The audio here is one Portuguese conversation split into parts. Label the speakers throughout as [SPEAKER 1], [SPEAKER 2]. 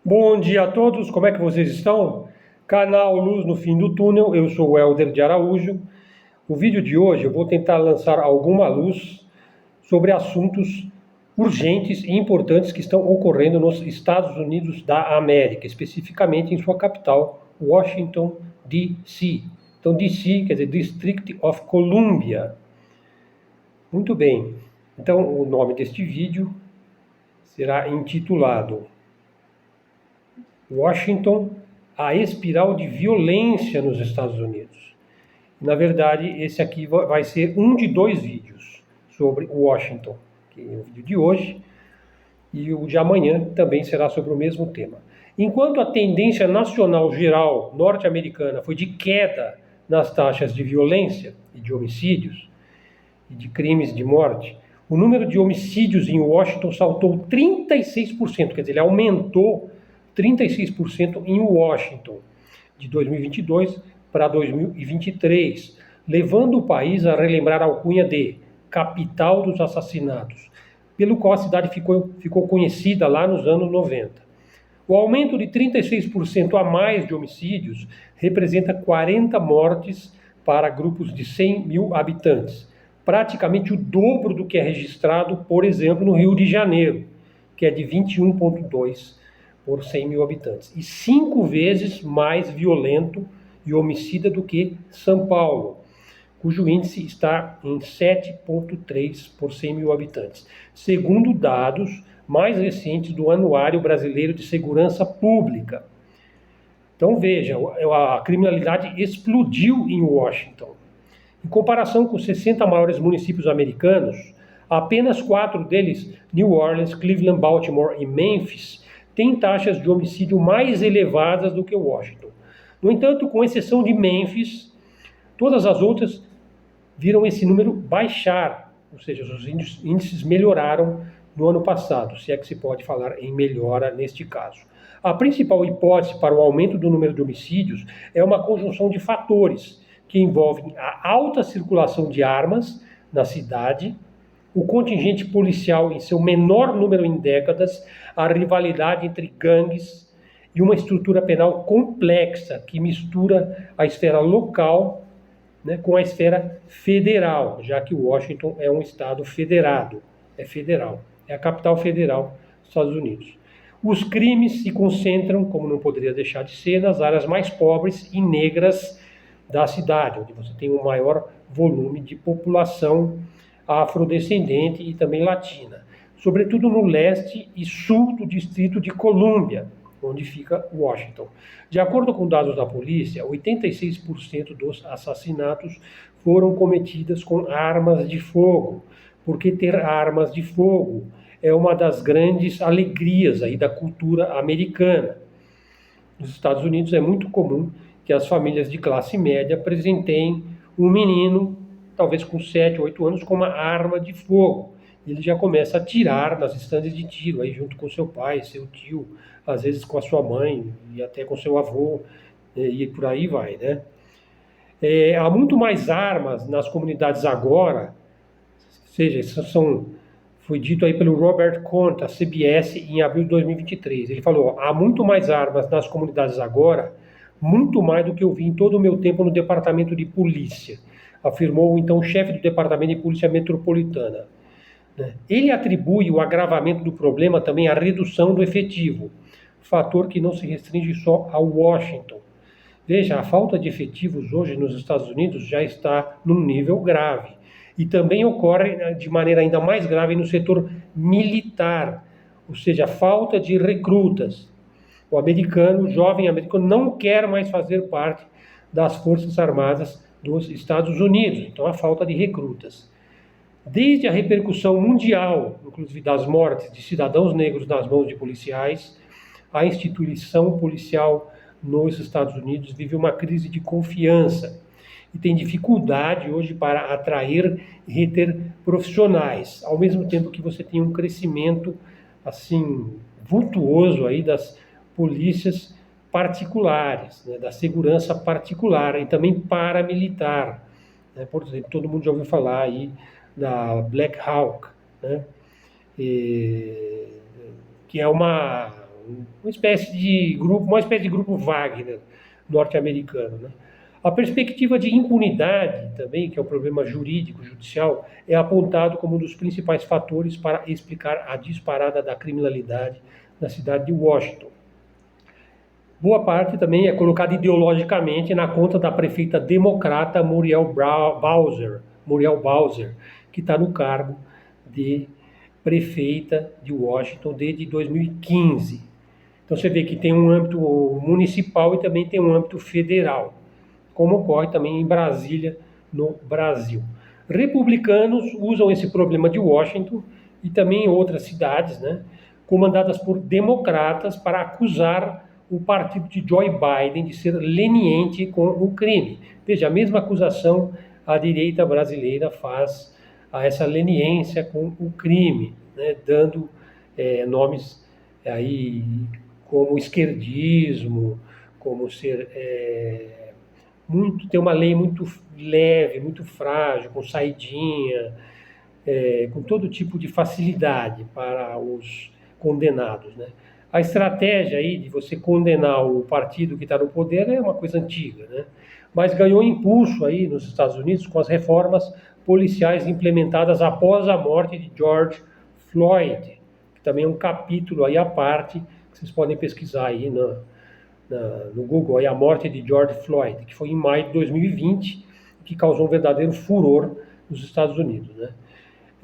[SPEAKER 1] Bom dia a todos, como é que vocês estão? Canal Luz no Fim do Túnel, eu sou o Helder de Araújo. No vídeo de hoje eu vou tentar lançar alguma luz sobre assuntos urgentes e importantes que estão ocorrendo nos Estados Unidos da América, especificamente em sua capital, Washington, D.C. Então, D.C. quer dizer District of Columbia. Muito bem, então o nome deste vídeo será intitulado Washington, a espiral de violência nos Estados Unidos. Na verdade, esse aqui vai ser um de dois vídeos sobre Washington, que é o vídeo de hoje, e o de amanhã também será sobre o mesmo tema. Enquanto a tendência nacional geral norte-americana foi de queda nas taxas de violência e de homicídios e de crimes de morte, o número de homicídios em Washington saltou 36%, quer dizer, ele aumentou 36% em Washington, de 2022 para 2023, levando o país a relembrar a alcunha de capital dos assassinatos, pelo qual a cidade ficou conhecida lá nos anos 90. O aumento de 36% a mais de homicídios representa 40 mortes para grupos de 100 mil habitantes, praticamente o dobro do que é registrado, por exemplo, no Rio de Janeiro, que é de 21,2 por 100 mil habitantes, e 5 vezes mais violento e homicida do que São Paulo, cujo índice está em 7,3 por 100 mil habitantes, segundo dados mais recentes do Anuário Brasileiro de Segurança Pública. Então veja, a criminalidade explodiu em Washington. Em comparação com os 60 maiores municípios americanos, apenas 4 deles, New Orleans, Cleveland, Baltimore e Memphis, têm taxas de homicídio mais elevadas do que Washington. No entanto, com exceção de Memphis, todas as outras viram esse número baixar, ou seja, os índices melhoraram no ano passado, se é que se pode falar em melhora neste caso. A principal hipótese para o aumento do número de homicídios é uma conjunção de fatores que envolvem a alta circulação de armas na cidade, o contingente policial em seu menor número em décadas, a rivalidade entre gangues e uma estrutura penal complexa que mistura a esfera local, né, com a esfera federal, já que Washington é um estado federado, é federal, é a capital federal dos Estados Unidos. Os crimes se concentram, como não poderia deixar de ser, nas áreas mais pobres e negras da cidade, onde você tem um maior volume de população afrodescendente e também latina, sobretudo no leste e sul do Distrito de Colômbia, onde fica Washington. De acordo com dados da polícia, 86% dos assassinatos foram cometidos com armas de fogo, porque ter armas de fogo é uma das grandes alegrias aí da cultura americana. Nos Estados Unidos é muito comum que as famílias de classe média presenteiem um menino, talvez com 7, 8 anos, com uma arma de fogo. Ele já começa a atirar nas estandes de tiro, aí junto com seu pai, seu tio, às vezes com a sua mãe e até com seu avô, e por aí vai, né? Há muito mais armas nas comunidades agora, ou seja, foi dito aí pelo Robert Conte, da CBS, em abril de 2023. Ele falou, há muito mais armas nas comunidades agora, muito mais do que eu vi em todo o meu tempo no departamento de polícia, afirmou então o chefe do departamento de polícia metropolitana. Ele atribui o agravamento do problema também à redução do efetivo, fator que não se restringe só a Washington. Veja, a falta de efetivos hoje nos Estados Unidos já está num nível grave. E também ocorre de maneira ainda mais grave no setor militar, ou seja, a falta de recrutas. O jovem americano, não quer mais fazer parte das Forças Armadas dos Estados Unidos, então a falta de recrutas. Desde a repercussão mundial, inclusive das mortes de cidadãos negros nas mãos de policiais, a instituição policial nos Estados Unidos vive uma crise de confiança e tem dificuldade hoje para atrair e reter profissionais, ao mesmo tempo que você tem um crescimento assim vultuoso aí das polícias particulares, né, da segurança particular e também paramilitar, né? Por exemplo, todo mundo já ouviu falar aí da Black Hawk, né? Que é uma espécie de grupo Wagner norte-americano, né? A perspectiva de impunidade também, que é o problema jurídico, judicial, é apontado como um dos principais fatores para explicar a disparada da criminalidade na cidade de Washington. Boa parte também é colocada ideologicamente na conta da prefeita democrata Muriel Bowser, que está no cargo de prefeita de Washington desde 2015. Então você vê que tem um âmbito municipal e também tem um âmbito federal, como ocorre também em Brasília, no Brasil. Republicanos usam esse problema de Washington e também em outras cidades, né, comandadas por democratas, para acusar o partido de Joe Biden de ser leniente com o crime. Veja, a mesma acusação a direita brasileira faz a essa leniência com o crime, né, dando nomes aí como esquerdismo, como ser tem uma lei muito leve, muito frágil, com saidinha, com todo tipo de facilidade para os condenados, né? A estratégia aí de você condenar o partido que está no poder é uma coisa antiga, né? Mas ganhou impulso aí nos Estados Unidos com as reformas policiais implementadas após a morte de George Floyd, que também é um capítulo aí à parte, que vocês podem pesquisar aí no Google, aí, a morte de George Floyd, que foi em maio de 2020, que causou um verdadeiro furor nos Estados Unidos, né?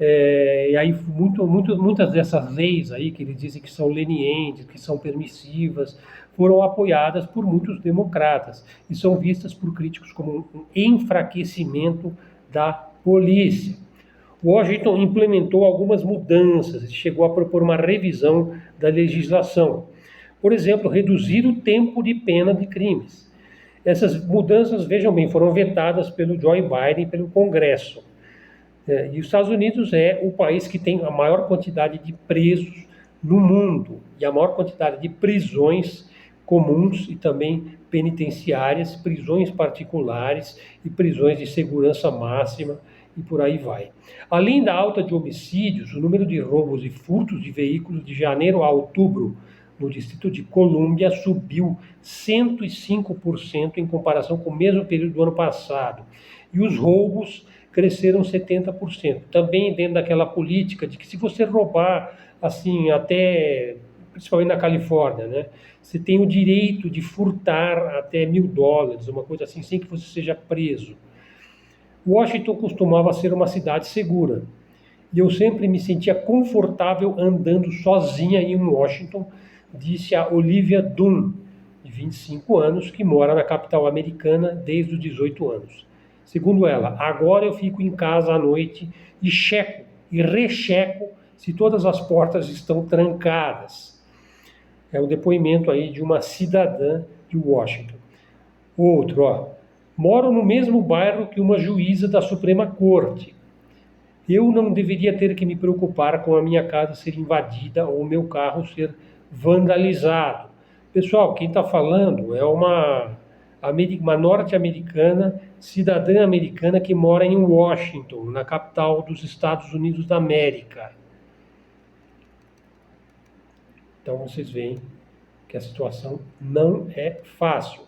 [SPEAKER 1] E aí muitas dessas leis aí que eles dizem que são lenientes, que são permissivas, foram apoiadas por muitos democratas e são vistas por críticos como um enfraquecimento da polícia. Washington implementou algumas mudanças e chegou a propor uma revisão da legislação. Por exemplo, reduzir o tempo de pena de crimes. Essas mudanças, vejam bem, foram vetadas pelo Joe Biden e pelo Congresso. E os Estados Unidos é o país que tem a maior quantidade de presos no mundo e a maior quantidade de prisões comuns e também penitenciárias, prisões particulares e prisões de segurança máxima e por aí vai. Além da alta de homicídios, o número de roubos e furtos de veículos de janeiro a outubro no Distrito de Colômbia subiu 105% em comparação com o mesmo período do ano passado. E os roubos cresceram 70%. Também dentro daquela política de que se você roubar, assim, até, principalmente na Califórnia, né, você tem o direito de furtar até $1.000, uma coisa assim, sem que você seja preso. Washington costumava ser uma cidade segura. E eu sempre me sentia confortável andando sozinha em Washington, disse a Olivia Dunn, de 25 anos, que mora na capital americana desde os 18 anos. Segundo ela, agora eu fico em casa à noite e checo e recheco se todas as portas estão trancadas. É o depoimento aí de uma cidadã de Washington. Outro, moro no mesmo bairro que uma juíza da Suprema Corte. Eu não deveria ter que me preocupar com a minha casa ser invadida ou o meu carro ser vandalizado. Pessoal, quem está falando é uma norte-americana, cidadã americana que mora em Washington, na capital dos Estados Unidos da América. Então vocês veem que a situação não é fácil.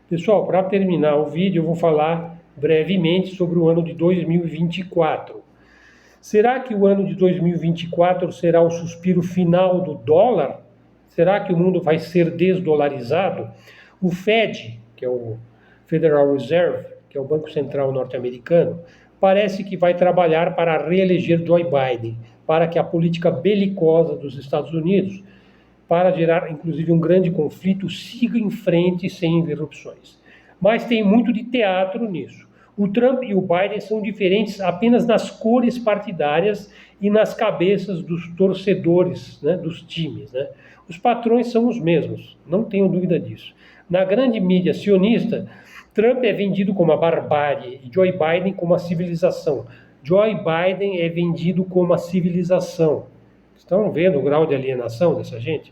[SPEAKER 1] Pessoal, para terminar o vídeo, eu vou falar brevemente sobre o ano de 2024. Será que o ano de 2024 será o suspiro final do dólar? Será que o mundo vai ser desdolarizado? O Fed, que é o Federal Reserve, que é o Banco Central norte-americano, parece que vai trabalhar para reeleger Joe Biden, para que a política belicosa dos Estados Unidos, para gerar inclusive um grande conflito, siga em frente sem interrupções. Mas tem muito de teatro nisso. O Trump e o Biden são diferentes apenas nas cores partidárias e nas cabeças dos torcedores, né, dos times, né? Os patrões são os mesmos, não tenho dúvida disso. Na grande mídia sionista, Trump é vendido como a barbárie e Joe Biden como a civilização. Joe Biden é vendido como a civilização. Estão vendo o grau de alienação dessa gente?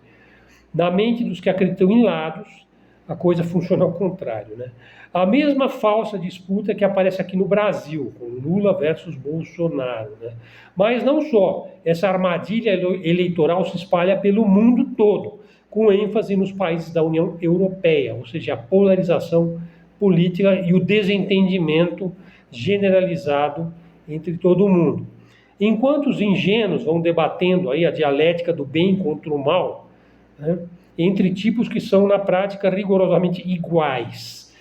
[SPEAKER 1] Na mente dos que acreditam em lados, a coisa funciona ao contrário, né? A mesma falsa disputa que aparece aqui no Brasil, com Lula versus Bolsonaro, né? Mas não só, essa armadilha eleitoral se espalha pelo mundo todo, com ênfase nos países da União Europeia, ou seja, a polarização política e o desentendimento generalizado entre todo mundo. Enquanto os ingênuos vão debatendo aí a dialética do bem contra o mal, né, entre tipos que são na prática rigorosamente iguais,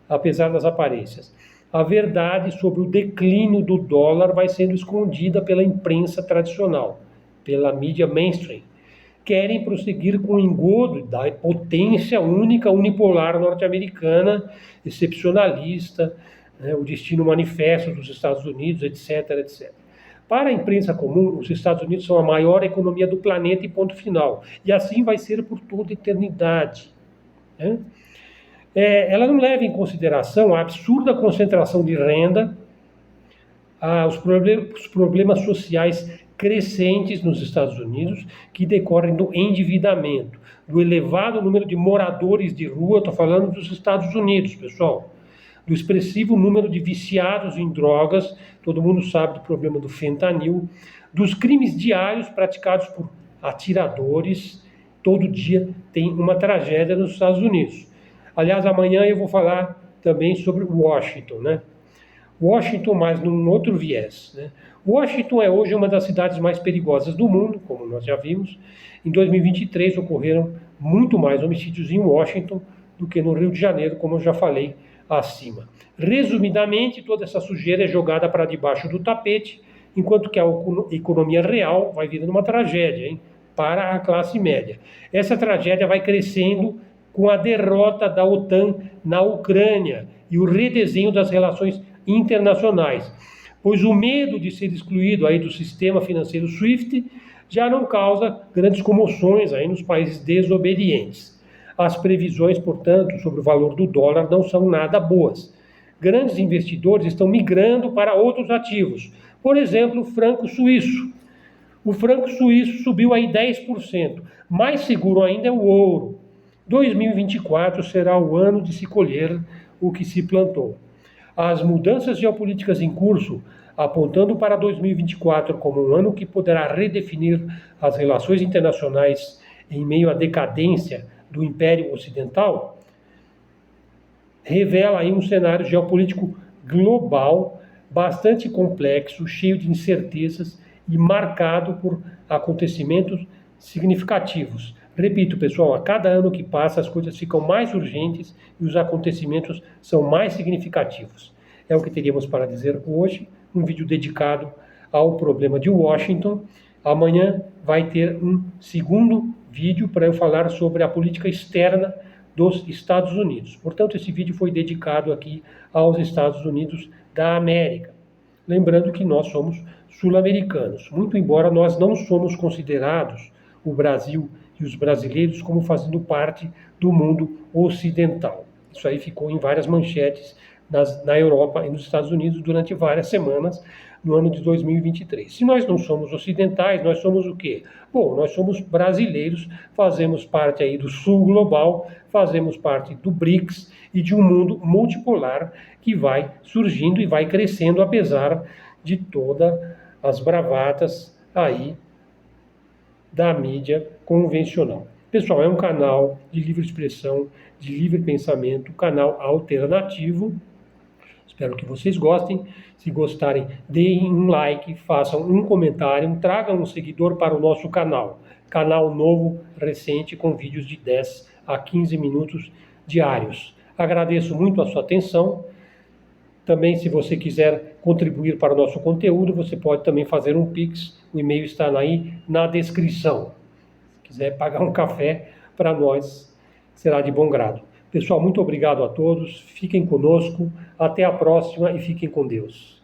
[SPEAKER 1] apesar das aparências. A verdade sobre o declínio do dólar vai sendo escondida pela imprensa tradicional, pela mídia mainstream. Querem prosseguir com o engodo da potência única unipolar norte-americana, excepcionalista, né, o destino manifesto dos Estados Unidos, etc, etc. Para a imprensa comum, os Estados Unidos são a maior economia do planeta e ponto final. E assim vai ser por toda a eternidade, né? Ela não leva em consideração a absurda concentração de renda, os problemas sociais crescentes nos Estados Unidos, que decorrem do endividamento, do elevado número de moradores de rua, estou falando dos Estados Unidos, pessoal, do expressivo número de viciados em drogas, todo mundo sabe do problema do fentanil, dos crimes diários praticados por atiradores, todo dia tem uma tragédia nos Estados Unidos. Aliás, amanhã eu vou falar também sobre Washington, né? Washington, mas num outro viés, né? Washington é hoje uma das cidades mais perigosas do mundo, como nós já vimos. Em 2023 ocorreram muito mais homicídios em Washington do que no Rio de Janeiro, como eu já falei acima. Resumidamente, toda essa sujeira é jogada para debaixo do tapete, enquanto que a economia real vai virando uma tragédia, hein, para a classe média. Essa tragédia vai crescendo com a derrota da OTAN na Ucrânia e o redesenho das relações internacionais, pois o medo de ser excluído aí do sistema financeiro SWIFT já não causa grandes comoções aí nos países desobedientes. As previsões, portanto, sobre o valor do dólar não são nada boas. Grandes investidores estão migrando para outros ativos, por exemplo, o franco suíço. O franco suíço subiu aí 10%. Mais seguro ainda é o ouro. 2024 será o ano de se colher o que se plantou. As mudanças geopolíticas em curso, apontando para 2024 como um ano que poderá redefinir as relações internacionais em meio à decadência do Império Ocidental, revela aí um cenário geopolítico global bastante complexo, cheio de incertezas e marcado por acontecimentos significativos. Repito, pessoal, a cada ano que passa as coisas ficam mais urgentes e os acontecimentos são mais significativos. É o que teríamos para dizer hoje, um vídeo dedicado ao problema de Washington. Amanhã vai ter um segundo vídeo para eu falar sobre a política externa dos Estados Unidos. Portanto, esse vídeo foi dedicado aqui aos Estados Unidos da América. Lembrando que nós somos sul-americanos, muito embora nós não somos considerados, o Brasil e os brasileiros, como fazendo parte do mundo ocidental. Isso aí ficou em várias manchetes na Europa e nos Estados Unidos durante várias semanas no ano de 2023. Se nós não somos ocidentais, nós somos o quê? Bom, nós somos brasileiros, fazemos parte aí do sul global, fazemos parte do BRICS e de um mundo multipolar que vai surgindo e vai crescendo apesar de todas as bravatas aí da mídia convencional. Pessoal, é um canal de livre expressão, de livre pensamento, canal alternativo. Espero que vocês gostem. Se gostarem, deem um like, façam um comentário, tragam um seguidor para o nosso canal. Canal novo, recente, com vídeos de 10 a 15 minutos diários. Agradeço muito a sua atenção. Também, se você quiser contribuir para o nosso conteúdo, você pode também fazer um Pix. O e-mail está aí na descrição. Se quiser pagar um café para nós, será de bom grado. Pessoal, muito obrigado a todos. Fiquem conosco. Até a próxima e fiquem com Deus.